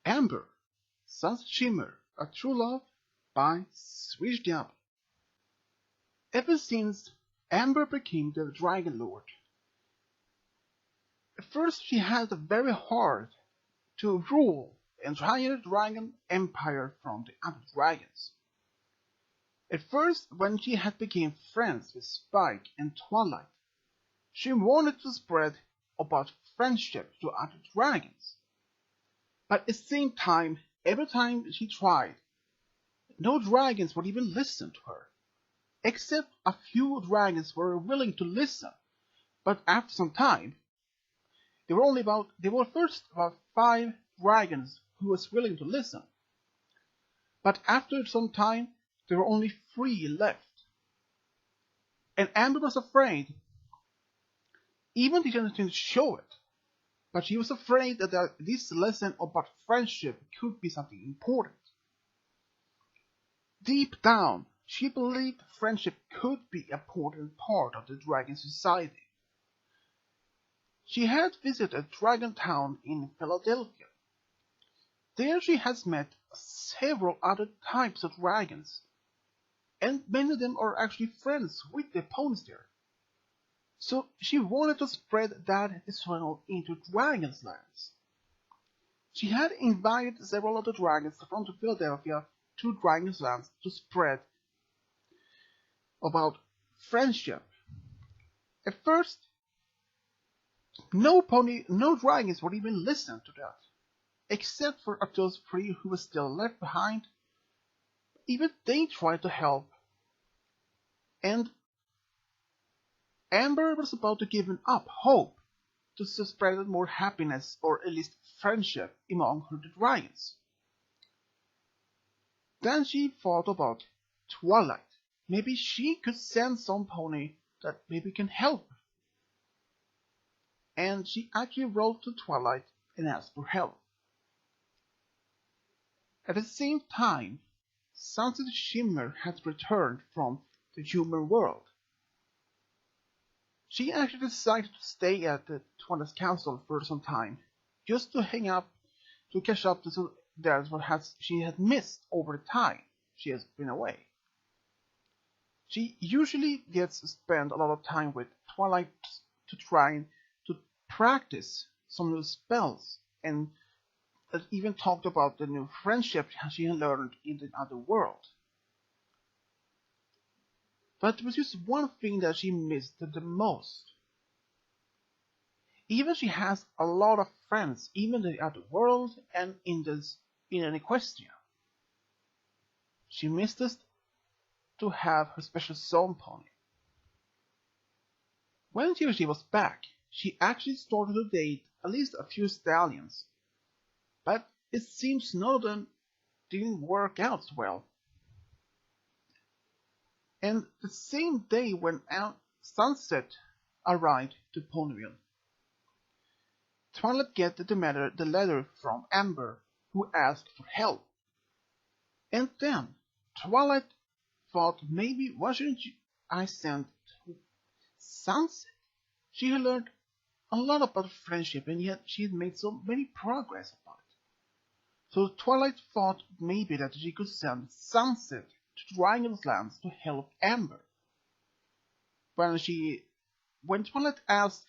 Ember, Sunset Shimmer, A True Love by Swedish Diablo. Ever since Ember became the Dragon Lord, at first she had it very hard to rule the entire dragon empire from the other dragons. At first, when she had become friends with Spike and Twilight, she wanted to spread about friendship to other dragons. But at the same time, every time she tried, no dragons would even listen to her. Except a few dragons were willing to listen, but after some time, there were first about 5 dragons who was willing to listen. But after some time, there were only 3 left. And Amber was afraid. Even she didn't show it, but she was afraid that this lesson about friendship could be something important. Deep down, she believed friendship could be an important part of the dragon society. She had visited a dragon town in Philadelphia. There she has met several other types of dragons, and many of them are actually friends with the ponies there. So she wanted to spread that as well into Dragon's Lands. She had invited several other dragons from Philadelphia to Dragon's Lands to spread about friendship. At first, no dragons would even listen to that, except for those 3 who were still left behind. Even they tried to help, and Amber was about to give up hope to spread more happiness or at least friendship among her dragons. Then she thought about Twilight. Maybe she could send some pony that maybe can help her. And she actually wrote to Twilight and asked for help. At the same time, Sunset Shimmer had returned from the human world. She actually decided to stay at the Twilight's castle for some time, just to hang up, to catch up to what she had missed over the time she has been away. She usually gets to spend a lot of time with Twilight to try to practice some new spells, and even talked about the new friendship she had learned in the other world. But there was just one thing that she missed the most. Even she has a lot of friends, even in the other world and in Equestria. She missed to have her special zone pony. When she was back, she actually started to date at least a few stallions. But it seems none of them didn't work out well. And the same day when Sunset arrived to Ponyville, Twilight get the letter from Amber, who asked for help. And then Twilight thought, maybe why shouldn't I send Sunset? She had learned a lot about friendship, and yet she had made so many progress about it. So Twilight thought maybe that she could send Sunset to Dragon's Lands to help Amber. When Twilight asked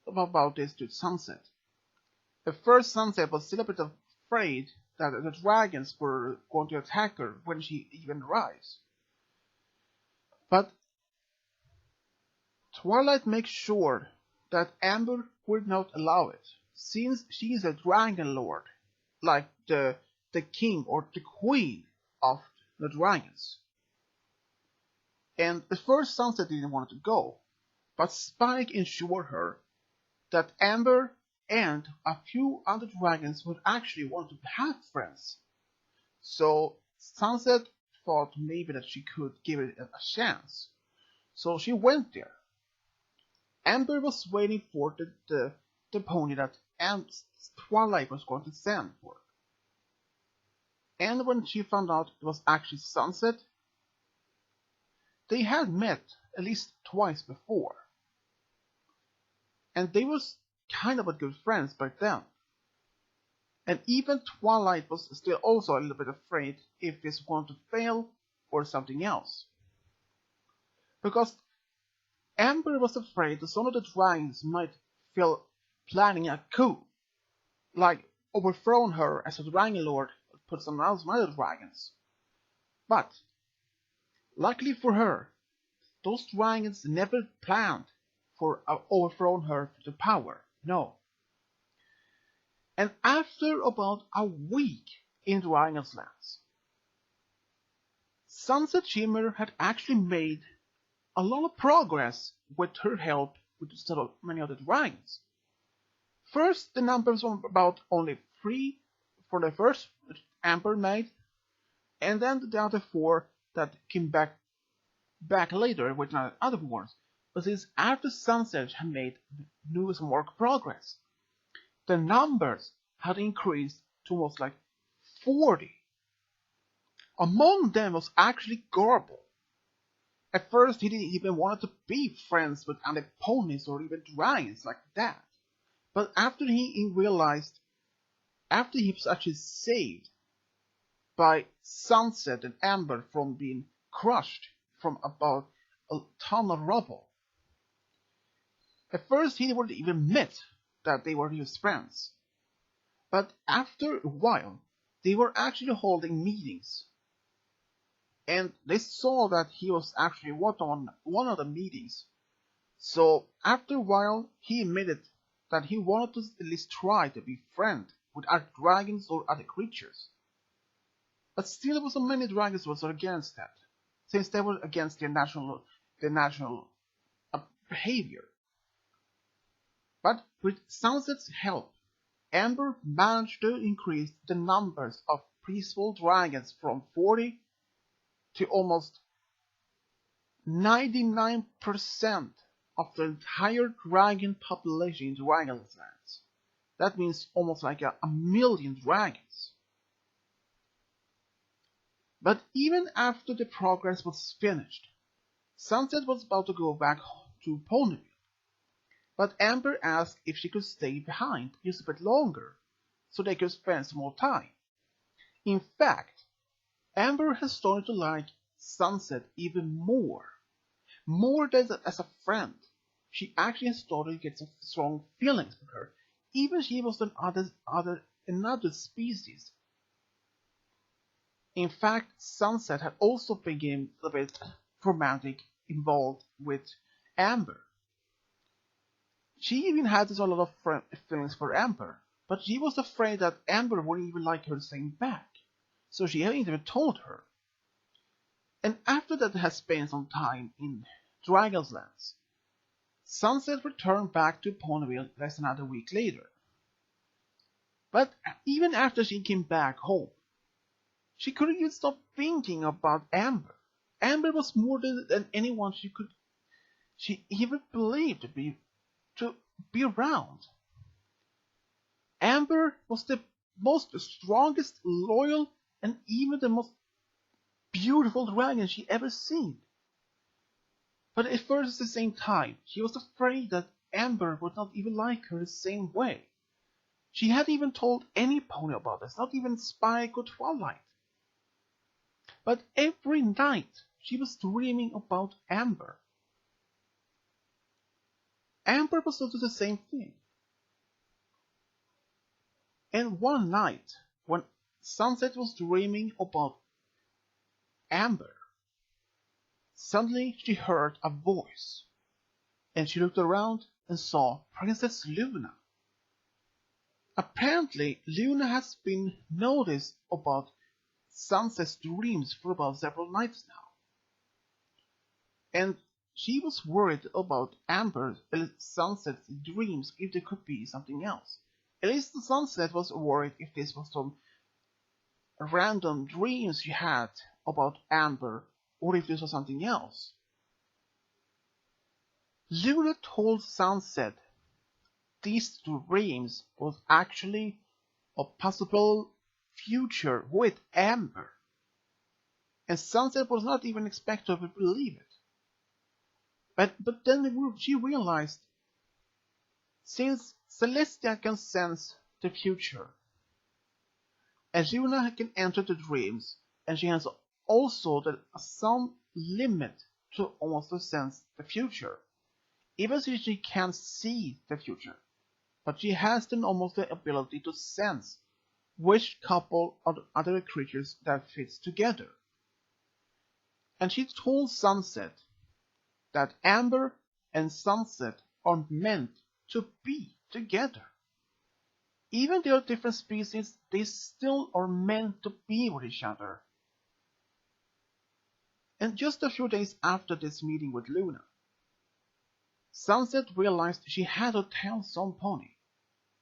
about this to Sunset, at first Sunset was still a bit afraid that the dragons were going to attack her when she even arrives. But Twilight makes sure that Amber would not allow it, since she is a dragon lord, like the king or the queen of the dragons. And at first Sunset didn't want to go, but Spike ensured her that Amber and a few other dragons would actually want to have friends. So Sunset thought maybe that she could give it a chance. So she went there. Amber was waiting for the pony that Twilight was going to send for. And when she found out it was actually Sunset, they had met at least twice before. And they was kind of a good friends back then. And even Twilight was still also a little bit afraid if this was going to fail or something else. Because Ember was afraid that some of the dragons might feel planning a coup, like overthrowing her as a dragon lord or put some other dragons. But, luckily for her, those dragons never planned for overthrowing her to power, no. And after about a week in Dragon's Lands, Sunset Shimmer had actually made a lot of progress with her help with so many other dragons. First, the numbers were about only 3 for the first Ember made, and then the other 4 that came back later with other wars. But since after Sunset had made news and more progress, the numbers had increased to almost like 40. Among them was actually Garble. At first, he didn't even want to be friends with any ponies or even dragons like that. But after he realized, after he was actually saved by Sunset and Ember from being crushed from about a ton of rubble, at first he wouldn't even admit that they were his friends. But after a while, they were actually holding meetings. And they saw that he was actually on one of the meetings. So after a while, he admitted that he wanted to at least try to be friends with other dragons or other creatures. But still, there were so many dragons who were against that, since they were against their national behavior. But with Sunset's help, Ember managed to increase the numbers of peaceful dragons from 40 to almost 99% of the entire dragon population in Dragon's Lands. That means almost like a million dragons. But even after the progress was finished, Sunset was about to go back to Ponyville. But Ember asked if she could stay behind just a bit longer, so they could spend some more time. In fact, Ember has started to like Sunset even more. More than as a friend. She actually has started to get some strong feelings for her, even she was another species. In fact, Sunset had also become a bit romantic involved with Ember. She even had a lot of feelings for Ember, but she was afraid that Ember wouldn't even like her the same back, so she hadn't even told her. And after that had spent some time in Dragon's Lands, Sunset returned back to Ponyville less than another week later. But even after she came back home, she couldn't even stop thinking about Ember. Ember was more than anyone she even believed to be around. Ember was the most strongest, loyal, and even the most beautiful dragon she ever seen. But at first, at the same time, she was afraid that Ember would not even like her the same way. She hadn't even told any pony about this, not even Spike or Twilight. But every night, she was dreaming about Ember. Ember was also the same thing. And one night, when Sunset was dreaming about Ember, suddenly she heard a voice, and she looked around and saw Princess Luna. Apparently, Luna has been noticed about Sunset's dreams for about several nights now. And she was worried about Amber's and Sunset's dreams if there could be something else. At least the Sunset was worried if this was some random dreams she had about Amber or if this was something else. Luna told Sunset these dreams was actually a possible future with Amber. And Sunset was not even expected to believe it. But then she realized, since Celestia can sense the future, and Luna can enter the dreams, and she has also some limit to also sense the future. Even if she can't see the future, but she has then almost the ability to sense which couple of other creatures that fits together. And she told Sunset that Ember and Sunset are meant to be together. Even they are different species, they still are meant to be with each other. And just a few days after this meeting with Luna, Sunset realized she had to tell some pony,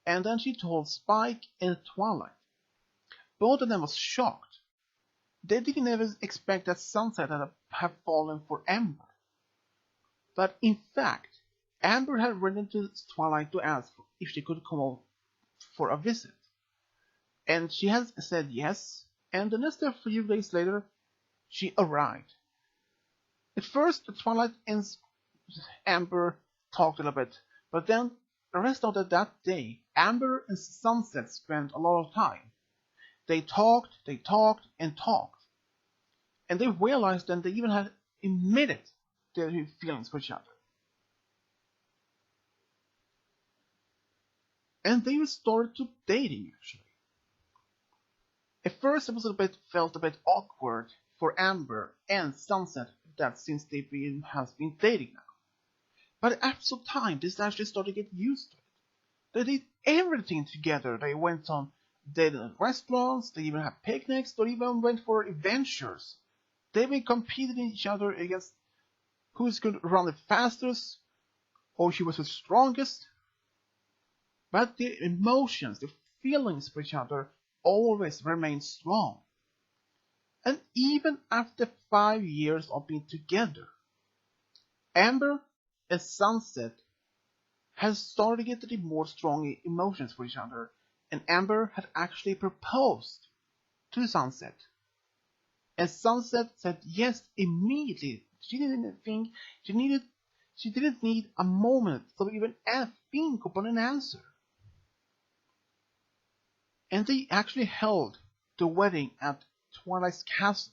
and then she told Spike and Twilight. Both of them was shocked. They didn't even expect that Sunset had have fallen for Ember. But in fact, Ember had written to Twilight to ask if she could come over for a visit. And she has said yes, and the next few days later, she arrived. At first, Twilight and Ember talked a little bit, but then the rest of that day, Ember and Sunset spent a lot of time. They talked, and talked. And they realized that they even had admitted their feelings for each other. And they started to dating, actually. At first, it was felt a bit awkward for Ember and Sunset that since they've been dating now. But after some time, they actually started to get used to it. They did everything together. They went on dated at restaurants, they even had picnics, they even went for adventures. They even competed in each other against who's going to run the fastest or who was the strongest. But the emotions, the feelings for each other always remained strong. And even after 5 years of being together, Ember and Sunset has started to get more strong emotions for each other, and Ember had actually proposed to Sunset. And Sunset said yes immediately. She didn't think she didn't need a moment to even think upon an answer. And they actually held the wedding at Twilight's castle.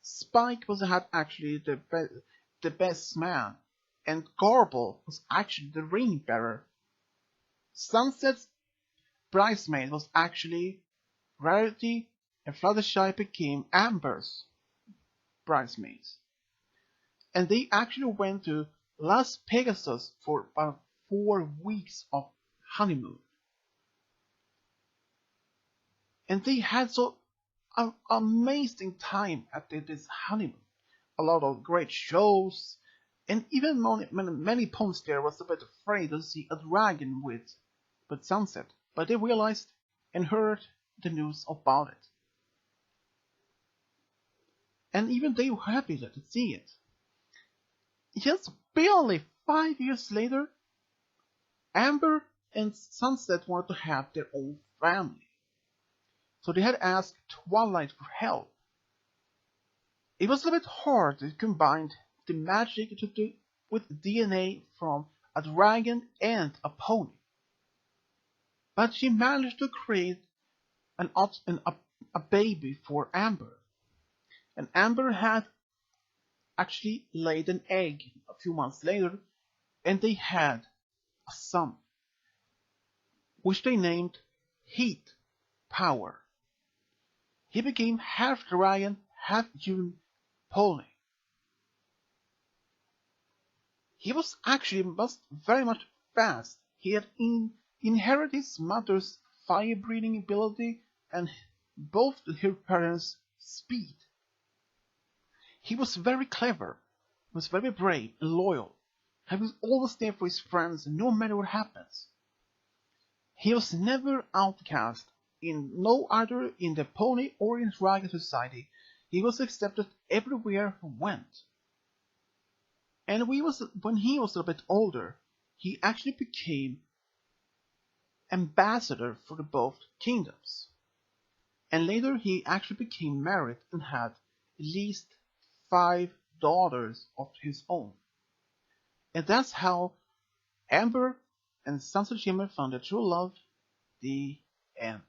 Spike had actually the best man, and Garble was actually the ring bearer. Sunset's bridesmaid was actually Rarity, and Fluttershy became Amber's bridesmaids. And they actually went to Las Pegasus for about 4 weeks of honeymoon. And they had so an amazing time at this honeymoon. A lot of great shows, and even many ponies there was a bit afraid to see a dragon with Sunset, but they realized and heard the news about it. And even they were happy to see it. Just barely 5 years later, Ember and Sunset wanted to have their own family. So they had asked Twilight for help. It was a bit hard to combine the magic with DNA from a dragon and a pony. But she managed to create a baby for Ember. And Ember had actually laid an egg a few months later, and they had a son, which they named Heat Power. He became half dragon, half human pony. He was actually very much fast. He had inherited his mother's fire-breathing ability and both her parents' speed. He was very clever, was very brave and loyal. He was always there for his friends no matter what happens. He was never outcast either in the pony or in dragon society. He was accepted everywhere he went. And when he was a bit older, he actually became ambassador for both kingdoms. And later he actually became married and had at least 5 daughters of his own. And that's how Ember and Sunset Shimmer found their true love. The end.